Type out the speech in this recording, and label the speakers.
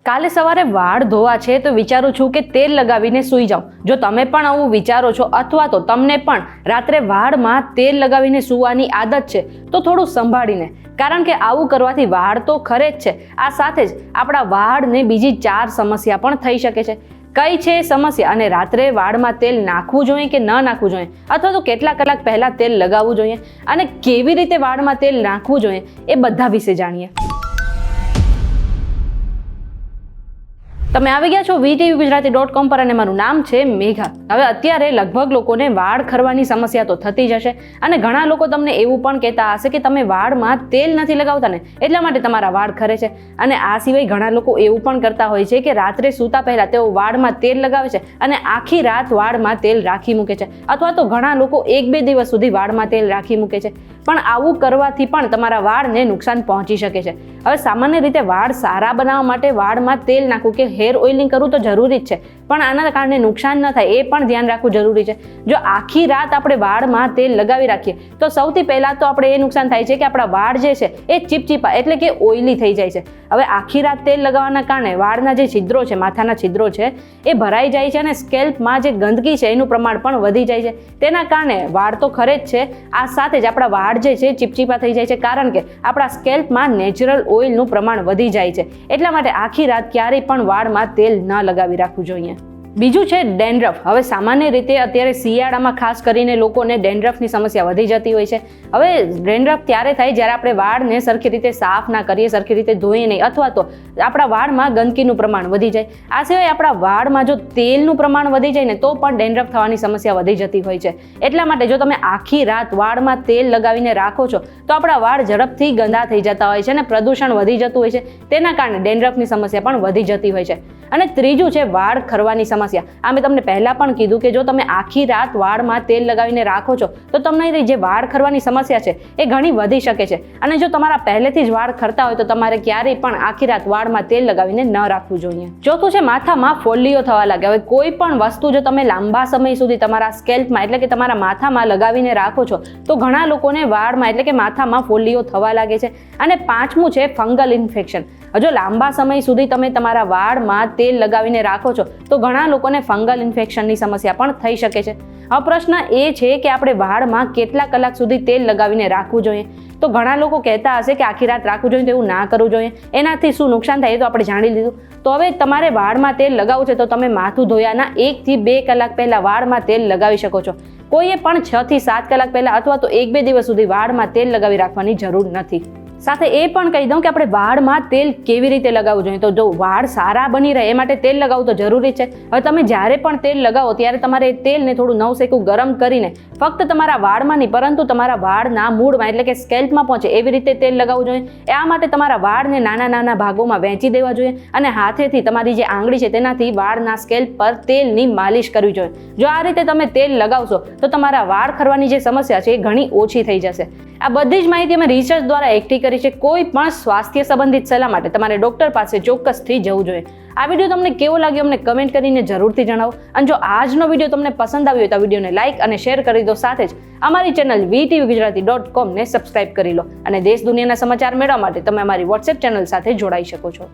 Speaker 1: કાલે સવારે વાળ ધોવા છે તો વિચારું છું કે તેલ લગાવીને સૂઈ જાઉં. જો તમે પણ આવું વિચારો છો અથવા તો તમને પણ રાત્રે વાળમાં તેલ લગાવીને સૂવાની આદત છે તો થોડું સંભાળીને, કારણ કે આવું કરવાથી વાળ તો ખરે જ છે, આ સાથે જ આપણા વાળને બીજી 4 સમસ્યા પણ થઈ શકે છે. કઈ છે સમસ્યા અને રાત્રે વાળમાં તેલ નાખવું જોઈએ કે ન નાખવું જોઈએ, અથવા તો કેટલા કલાક પહેલા તેલ લગાવવું જોઈએ અને કેવી રીતે વાળમાં તેલ નાખવું જોઈએ એ બધા વિશે જાણીએ. તમે આવી ગયા છો VTVGujarati.com પર અને મારું નામ છે મેઘા. હવે અત્યારે લગભગ લોકોને વાળ ખરવાની સમસ્યા તો થતી જ હશે અને ઘણા લોકો તમને એવું પણ કહેતા હશે કે તમે વાળમાં તેલ નથી લગાવતા ને એટલા માટે તમારા વાળ ખરે છે. અને આ સિવાય ઘણા લોકો એવું પણ કરતા હોય છે કે રાત્રે સૂતા પહેલા તેઓ વાળમાં તેલ લગાવે છે અને આખી રાત વાળમાં તેલ રાખી મૂકે છે, અથવા તો ઘણા લોકો 1-2 દિવસ સુધી વાળમાં તેલ રાખી મૂકે છે. પણ આવું કરવાથી પણ તમારા વાળને નુકસાન પહોંચી શકે છે. હવે સામાન્ય રીતે વાળ સારા બનાવવા માટે વાળમાં તેલ નાખવું કે હેર ઓઇલિંગ કરવું તો જરૂરી જ છે, પણ આના કારણે નુકસાન ન થાય એ પણ ધ્યાન રાખવું જરૂરી છે. જો આખી રાત આપણે વાળમાં તેલ લગાવી રાખીએ તો સૌથી પહેલાં તો આપણે એ નુકસાન થાય છે કે આપણા વાળ જે છે એ ચીપચીપા એટલે કે ઓઇલી થઈ જાય છે. હવે આખી રાત તેલ લગાવવાના કારણે વાળના જે છિદ્રો છે, માથાના છિદ્રો છે એ ભરાઈ જાય છે અને સ્કેલ્પમાં જે ગંદકી છે એનું પ્રમાણ પણ વધી જાય છે. તેના કારણે વાળ તો ખરે જ છે, આ સાથે જ આપણા વાળ જે છે ચીપચીપા થઈ જાય છે, કારણ કે આપણા સ્કેલ્પમાં નેચરલ ઓઇલનું પ્રમાણ વધી જાય છે. એટલા માટે આખી રાત ક્યારેય પણ વાળમાં તેલ ન લગાવી રાખવું જોઈએ. બીજું છે ડેન્ડ્રફ. હવે સામાન્ય રીતે અત્યારે શિયાળામાં ખાસ કરીને લોકોને ડેન્ડ્રફની સમસ્યા વધી જતી હોય છે. હવે ડેન્ડ્રફ ત્યારે થાય જ્યારે આપણે વાળને સરખી રીતે સાફ ના કરીએ, સરખી રીતે ધોઈએ નહીં, અથવા તો આપણા વાળમાં ગંદકીનું પ્રમાણ વધી જાય. આ સિવાય આપણા વાળમાં જો તેલનું પ્રમાણ વધી જાય ને તો પણ ડેન્ડ્રફ થવાની સમસ્યા વધી જતી હોય છે. એટલા માટે જો તમે આખી રાત વાળમાં તેલ લગાવીને રાખો છો તો આપણા વાળ ઝડપથી ગંદા થઈ જતા હોય છે અને પ્રદૂષણ વધી જતું હોય છે. તેના કારણે ડેન્ડ્રફની સમસ્યા પણ વધી જતી હોય છે. અને ત્રીજું છે વાળ ખરવાની સમસ્યા. આ મેં તમને પહેલા પણ કીધું કે જો તમે આખી રાત વાળમાં તેલ લગાવીને રાખો છો તો તમને જે વાળ ખરવાની સમસ્યા છે એ ઘણી વધી શકે છે. અને જો તમારા પહેલેથી જ વાળ ખરતા હોય તો તમારે ક્યારેય પણ આખી રાત વાળમાં તેલ લગાવીને ન રાખવું જોઈએ. ચોથું છે માથામાં ફોલ્લીઓ થવા લાગે. હવે કોઈ પણ વસ્તુ જો તમે લાંબા સમય સુધી તમારા સ્કેલ્પમાં એટલે કે તમારા માથામાં લગાવીને રાખો છો તો ઘણા લોકોને વાળમાં એટલે કે માથામાં ફોલ્લીઓ થવા લાગે છે. અને પાંચમું છે ફંગલ ઇન્ફેક્શન. જો લાંબા સમય સુધી તમે તમારા વાળમાં તેલ લગાવીને રાખો છો તો ઘણા લોકોને ફંગલ ઇન્ફેક્શનની સમસ્યા પણ થઈ શકે છે. હવે પ્રશ્ન એ છે કે આપણે વાળમાં કેટલા કલાક સુધી તેલ લગાવીને રાખવું જોઈએ. તો ઘણા લોકો કહેતા હશે કે આખી રાત રાખવું જોઈએ, તો એવું ના કરવું જોઈએ. એનાથી શું નુકસાન થાય એ તો આપણે જાણી લીધું. તો હવે તમારે વાળમાં તેલ લગાવવું છે તો તમે માથું ધોયાના 1 થી 2 કલાક પહેલા વાળમાં તેલ લગાવી શકો છો. કોઈએ પણ 6 થી 7 કલાક પહેલા અથવા તો 1-2 દિવસ સુધી વાળમાં તેલ લગાવી રાખવાની જરૂર નથી. સાથે એ પણ કહી દઉં કે આપણે વાળમાં તેલ કેવી રીતે લગાવવું જોઈએ. તો જો વાળ સારા બની રહે એ માટે તેલ લગાવવું તો જરૂરી છે. હવે તમે જ્યારે પણ તેલ લગાવો ત્યારે તમારે તેલને થોડું નવસેકું ગરમ કરીને ફક્ત તમારા વાળમાં નહીં પરંતુ તમારા વાળના મૂળમાં એટલે કે સ્કેલ્પમાં પહોંચે એવી રીતે તેલ લગાવવું જોઈએ. આ માટે તમારા વાળને નાના નાના ભાગોમાં વહેંચી દેવા જોઈએ અને હાથેથી તમારી જે આંગળી છે તેનાથી વાળના સ્કેલ્પ પર તેલની માલિશ કરવી જોઈએ. જો આ રીતે તમે તેલ લગાવશો તો તમારા વાળ ખરવાની જે સમસ્યા છે એ ઘણી ઓછી થઈ જશે. આ બધી જ માહિતી અમે રિસર્ચ દ્વારા એકઠી કરી છે. કોઈ પણ સ્વાસ્થ્ય સંબંધિત સલાહ માટે તમારે ડોક્ટર પાસે ચોક્કસથી જવું જોઈએ. આ વિડીયો તમને કેવો લાગ્યો અમને કમેન્ટ કરીને જરૂરથી જણાવો. અને જો આજનો વિડીયો તમને પસંદ આવ્યો હોય તો વિડીયોને લાઇક અને શેર કરી દો. સાથે જ અમારી ચેનલ VTVGujarati.com ને સબસ્ક્રાઇબ કરી લો અને દેશ દુનિયાના સમાચાર મેળવવા માટે તમે અમારી WhatsApp ચેનલ સાથે જોડાઈ શકો છો.